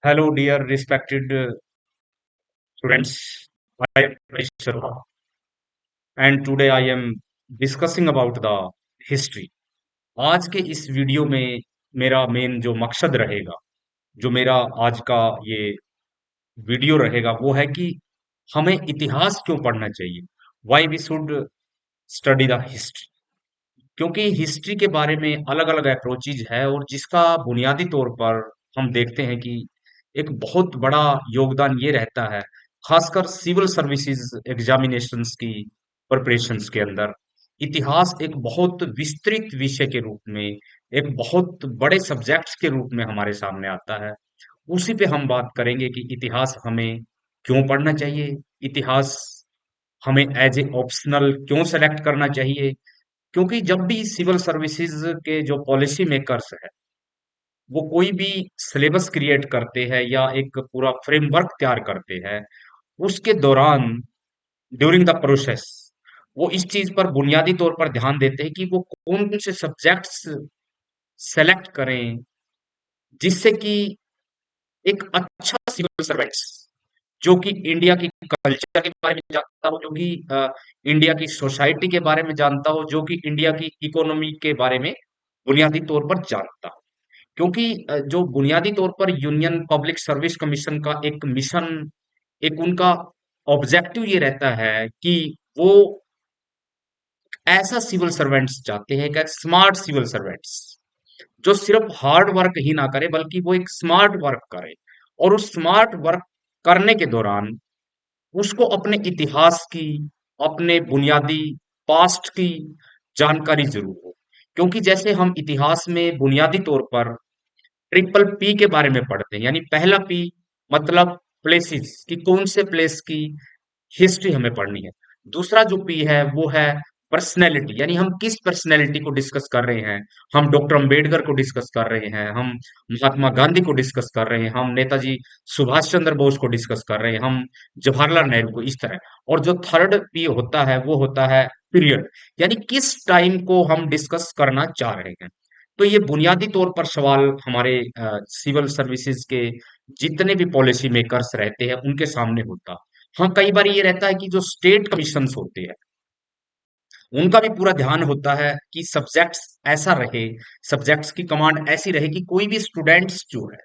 Hello, dear respected students. I am Pradesh Sharma, and today I am discussing about the history. आज के इस video में मेरा main जो मकसद रहेगा, जो मेरा आज का ये वीडियो रहेगा, वो है कि हमें इतिहास क्यों पढ़ना चाहिए। Why we should study the history. क्योंकि हिस्ट्री के बारे में अलग अलग अप्रोचेज है और जिसका बुनियादी तौर पर हम देखते हैं कि एक बहुत बड़ा योगदान ये रहता है, खासकर सिविल सर्विसेज एग्जामिनेशंस की प्रिपरेशंस के अंदर। इतिहास एक बहुत विस्तृत विषय के रूप में, एक बहुत बड़े सब्जेक्ट्स के रूप में हमारे सामने आता है। उसी पे हम बात करेंगे कि इतिहास हमें क्यों पढ़ना चाहिए, इतिहास हमें एज ए ऑप्शनल क्यों सेलेक्ट करना चाहिए। क्योंकि जब भी सिविल सर्विसेज के जो पॉलिसी मेकर्स है, वो कोई भी सिलेबस क्रिएट करते हैं या एक पूरा फ्रेमवर्क तैयार करते हैं, उसके दौरान ड्यूरिंग द प्रोसेस वो इस चीज पर बुनियादी तौर पर ध्यान देते हैं कि वो कौन कौन से सब्जेक्ट्स सेलेक्ट करें, जिससे कि एक अच्छा सिविल सर्वेंट्स जो कि इंडिया की कल्चर के बारे में जानता हो, जो कि इंडिया की सोसाइटी के बारे में जानता हो, जो कि इंडिया की इकोनॉमी के बारे में बुनियादी तौर पर जानता हो। क्योंकि जो बुनियादी तौर पर यूनियन पब्लिक सर्विस कमीशन का एक मिशन, एक उनका ऑब्जेक्टिव ये रहता है कि वो ऐसा सिविल सर्वेंट्स चाहते हैं, कि स्मार्ट सिविल सर्वेंट्स जो सिर्फ हार्ड वर्क ही ना करे बल्कि वो एक स्मार्ट वर्क करे, और उस स्मार्ट वर्क करने के दौरान उसको अपने इतिहास की, अपने बुनियादी पास्ट की जानकारी जरूर हो। क्योंकि जैसे हम इतिहास में बुनियादी तौर पर ट्रिपल पी के बारे में पढ़ते हैं, यानी पहला पी मतलब प्लेसेस कि कौन से प्लेस की हिस्ट्री हमें पढ़नी है। दूसरा जो पी है वो है पर्सनैलिटी, यानी हम किस पर्सनैलिटी को डिस्कस कर रहे हैं। हम डॉक्टर अंबेडकर को डिस्कस कर रहे हैं, हम महात्मा गांधी को डिस्कस कर रहे हैं, हम नेताजी सुभाष चंद्र बोस को डिस्कस कर रहे हैं, हम जवाहरलाल नेहरू को, इस तरह। और जो थर्ड पी होता है वो होता है पीरियड, यानी किस टाइम को हम डिस्कस करना चाह रहे हैं। तो ये बुनियादी तौर पर सवाल हमारे सिविल सर्विसेज के जितने भी पॉलिसी मेकर्स रहते हैं उनके सामने होता। हाँ, कई बार ये रहता है कि जो स्टेट कमीशंस होते हैं उनका भी पूरा ध्यान होता है कि सब्जेक्ट्स ऐसा रहे, सब्जेक्ट्स की कमांड ऐसी रहे कि कोई भी स्टूडेंट्स जो है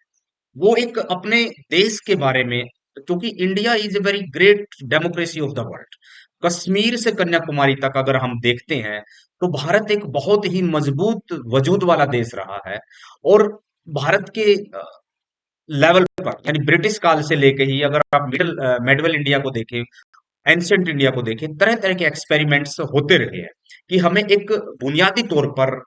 वो एक अपने देश के बारे में। क्योंकि India is a very great democracy of the world. Kashmir से कन्याकुमारी तक अगर हम देखते हैं तो भारत एक बहुत ही मजबूत वजूद वाला देश रहा है। और भारत के लेवल पर, यानी ब्रिटिश काल से लेके ही अगर आप मेडवल इंडिया को देखें, एंशियंट इंडिया को देखें, तरह तरह के एक्सपेरिमेंट्स होते रहे हैं कि हमें एक बुनियादी तौर पर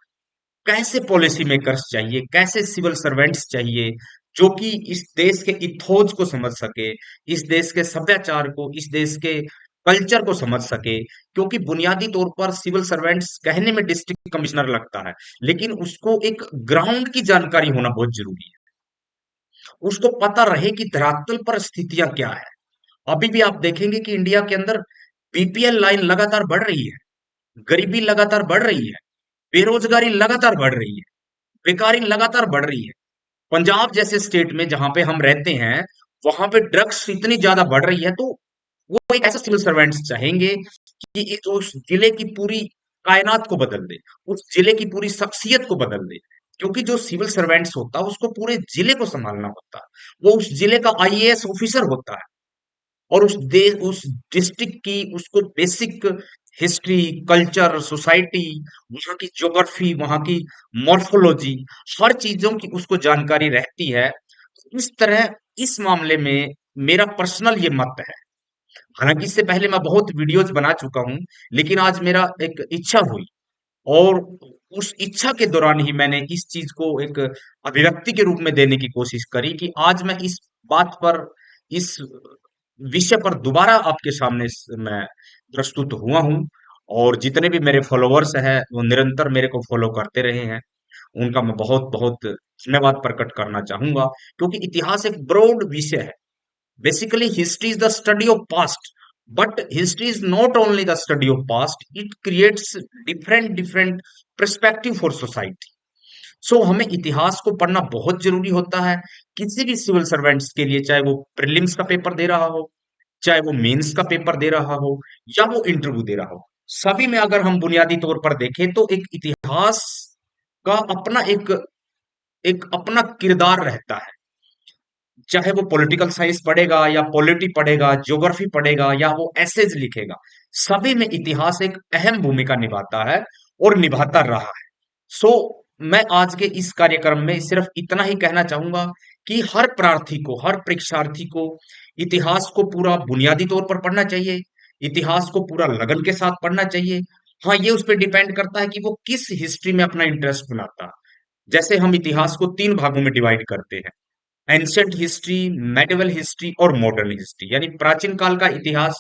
कैसे पॉलिसी मेकर्स चाहिए, कैसे सिविल सर्वेंट्स चाहिए जो कि इस देश के इथोज को समझ सके, इस देश के सभ्याचार को, इस देश के कल्चर को समझ सके। क्योंकि बुनियादी तौर पर सिविल सर्वेंट्स कहने में डिस्ट्रिक्ट कमिश्नर लगता है, लेकिन उसको एक ग्राउंड की जानकारी होना बहुत जरूरी है। उसको पता रहे कि धरातल पर स्थितियां क्या है। अभी भी आप देखेंगे कि इंडिया के अंदर बीपीएल लाइन लगातार बढ़ रही है, गरीबी लगातार बढ़ रही है, बेरोजगारी लगातार बढ़ रही है, बेकारी लगातार बढ़ रही है। पंजाब जैसे स्टेट में जहां पे हम रहते हैं, वहां पे ड्रग्स इतनी ज्यादा बढ़ रही है। तो वो एक ऐसा सिविल सर्वेंट्स चाहेंगे कि उस जिले की पूरी कायनात को बदल दे, उस जिले की पूरी शख्सियत को बदल दे। क्योंकि जो सिविल सर्वेंट्स होता है उसको पूरे जिले को संभालना होता है, वो उस जिले का आईएएस ऑफिसर होता है, और उस डिस्ट्रिक्ट की उसको बेसिक हिस्ट्री, कल्चर, सोसाइटी, वहाँ की ज्योग्राफी, वहाँ की मॉर्फोलॉजी, हर चीजों की उसको जानकारी रहती है। इस तरह इस मामले में मेरा पर्सनल ये मत है। हालांकि इससे पहले मैं बहुत वीडियोज बना चुका हूँ, लेकिन आज मेरा एक इच्छा हुई, और उस इच्छा के दौरान ही मैंने इस चीज को एक अभिव्यक्ति के रूप में देने की कोशिश करी कि आज मैं इस बात पर, इस विषय पर दोबारा आपके सामने मैं प्रस्तुत हुआ हूँ। और जितने भी मेरे फॉलोअर्स हैं वो निरंतर मेरे को फॉलो करते रहे हैं, उनका मैं बहुत बहुत धन्यवाद प्रकट करना चाहूंगा। क्योंकि इतिहास एक ब्रॉड विषय है। Basically, history is the study of past, but history is not only the study of past. It creates different perspective for society. सो हमें इतिहास को पढ़ना बहुत जरूरी होता है किसी भी सिविल सर्वेंट्स के लिए, चाहे वो प्रीलिम्स का पेपर दे रहा हो, चाहे वो मेंस का पेपर दे रहा हो, या वो इंटरव्यू दे रहा हो। सभी में अगर हम बुनियादी तौर पर देखें तो एक इतिहास का अपना एक एक अपना किरदार रहता है। चाहे वो पॉलिटिकल साइंस पढ़ेगा या पॉलिटी पढ़ेगा, ज्योग्राफी पढ़ेगा या वो एसेज लिखेगा, सभी में इतिहास एक अहम भूमिका निभाता है और निभाता रहा है। सो मैं आज के इस कार्यक्रम में सिर्फ इतना ही कहना चाहूंगा कि हर प्रार्थी को, हर परीक्षार्थी को इतिहास को पूरा बुनियादी तौर पर पढ़ना चाहिए। इतिहास को पूरा लगन के साथ पढ़ना चाहिए। हाँ, ये उस पर डिपेंड करता है कि वो किस हिस्ट्री में अपना इंटरेस्ट बनाता है। जैसे हम इतिहास को 3 भागों में डिवाइड करते हैं: एंशियंट हिस्ट्री, मेडिवल हिस्ट्री और मॉडर्न हिस्ट्री, यानी प्राचीन काल का इतिहास,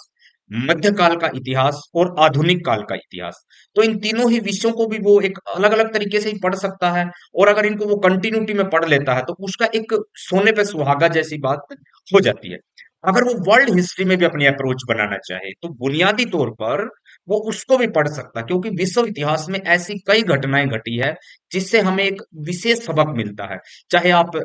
मध्यकाल का इतिहास और आधुनिक काल का इतिहास। तो इन तीनों ही विषयों को भी वो एक अलग अलग तरीके से ही पढ़ सकता है, और अगर इनको वो कंटिन्यूटी में पढ़ लेता है तो उसका एक सोने पे सुहागा जैसी बात हो जाती है। अगर वो वर्ल्ड हिस्ट्री में भी अपनी अप्रोच बनाना चाहे तो बुनियादी तौर पर वो उसको भी पढ़ सकता है, क्योंकि विश्व इतिहास में ऐसी कई घटनाएं घटी है जिससे हमें एक विशेष सबक मिलता है। चाहे आप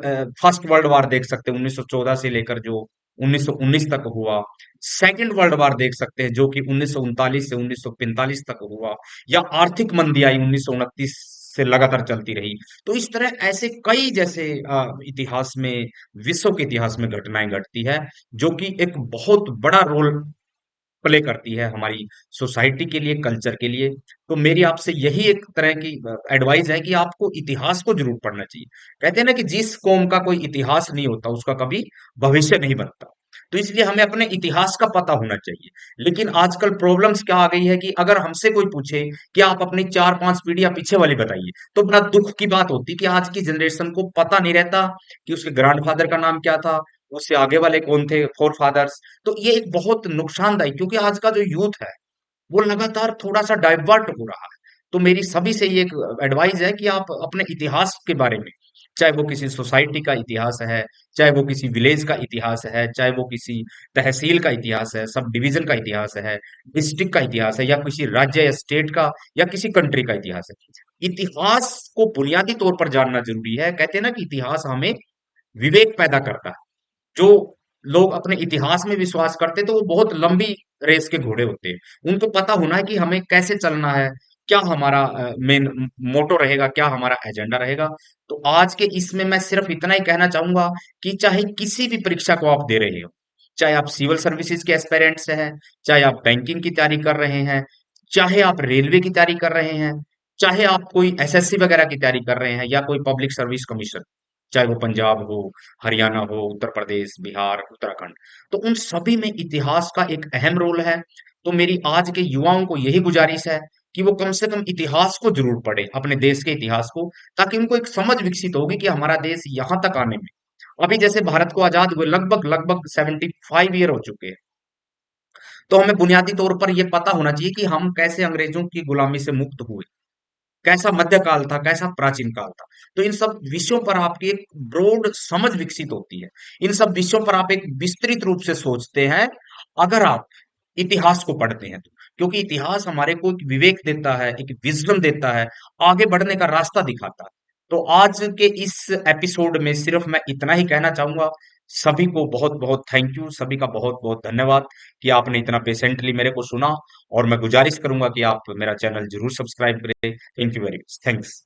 फर्स्ट वर्ल्ड वार देख सकते हैं 1914 से लेकर जो 1919 तक हुआ, सेकंड वर्ल्ड वार देख सकते हैं जो कि 1939 से 1945 तक हुआ, या आर्थिक मंदी आई 1929 से लगातार चलती रही। तो इस तरह ऐसे कई जैसे इतिहास में, विश्व के इतिहास में घटनाएं घटती है जो कि एक बहुत बड़ा रोल प्ले करती है हमारी सोसाइटी के लिए, कल्चर के लिए। तो मेरी आपसे यही एक तरह की एडवाइस है कि आपको इतिहास को जरूर पढ़ना चाहिए। कहते हैं ना कि जिस कौम का कोई इतिहास नहीं होता उसका कभी भविष्य नहीं बनता। तो इसलिए हमें अपने इतिहास का पता होना चाहिए। लेकिन आजकल प्रॉब्लम्स क्या आ गई है कि अगर हमसे कोई पूछे कि आप अपनी 4-5 पीढ़ियां पीछे वाली बताइए, तो बड़ा दुख की बात होती है कि आज की जनरेशन को पता नहीं रहता कि उसके ग्रैंडफादर का नाम क्या था, उससे आगे वाले कौन थे, फोर फादर्स। तो ये एक बहुत नुकसानदायक, क्योंकि आज का जो यूथ है वो लगातार थोड़ा सा डाइवर्ट हो रहा है। तो मेरी सभी से ये एक एडवाइस है कि आप अपने इतिहास के बारे में, चाहे वो किसी सोसाइटी का इतिहास है, चाहे वो किसी विलेज का इतिहास है, चाहे वो किसी तहसील का इतिहास है, सब डिवीजन का इतिहास है, डिस्ट्रिक्ट का इतिहास है, या किसी राज्य या स्टेट का या किसी कंट्री का इतिहास है, इतिहास को बुनियादी तौर पर जानना जरूरी है। कहते हैं ना कि इतिहास हमें विवेक पैदा करता है। जो लोग अपने इतिहास में विश्वास करते तो वो बहुत लंबी रेस के घोड़े होते हैं। उनको पता होना है कि हमें कैसे चलना है, क्या हमारा मेन मोटो रहेगा, क्या हमारा एजेंडा रहेगा। तो आज के इसमें मैं सिर्फ इतना ही कहना चाहूंगा कि चाहे किसी भी परीक्षा को आप दे रहे हो, चाहे आप सिविल सर्विसेज के एस्पिरेंट्स हैं, चाहे आप बैंकिंग की तैयारी कर रहे हैं, चाहे आप रेलवे की तैयारी कर रहे हैं, चाहे आप कोई एसएससी वगैरह की तैयारी कर रहे हैं, या कोई पब्लिक सर्विस कमीशन, चाहे वो पंजाब हो, हरियाणा हो, उत्तर प्रदेश, बिहार, उत्तराखंड, तो उन सभी में इतिहास का एक अहम रोल है। तो मेरी आज के युवाओं को यही गुजारिश है कि वो कम से कम इतिहास को जरूर पढ़े, अपने देश के इतिहास को, ताकि उनको एक समझ विकसित होगी कि हमारा देश यहाँ तक आने में, अभी जैसे भारत को आजाद हुए लगभग लगभग 75 ईयर हो चुके हैं। तो हमें बुनियादी तौर पर यह पता होना चाहिए कि हम कैसे अंग्रेजों की गुलामी से मुक्त हुए, कैसा मध्यकाल था, कैसा प्राचीन काल था। तो इन सब विषयों पर आपकी एक ब्रॉड समझ विकसित होती है। इन सब विषयों पर आप एक विस्तृत रूप से सोचते हैं अगर आप इतिहास को पढ़ते हैं तो, क्योंकि इतिहास हमारे को एक विवेक देता है, एक विजडम देता है, आगे बढ़ने का रास्ता दिखाता है। तो आज के इस एपिसोड में सिर्फ मैं इतना ही कहना चाहूंगा। सभी को बहुत बहुत थैंक यू, सभी का बहुत बहुत धन्यवाद कि आपने इतना पेशेंटली मेरे को सुना। और मैं गुजारिश करूंगा कि आप मेरा चैनल जरूर सब्सक्राइब करें। Thank you very much, thanks.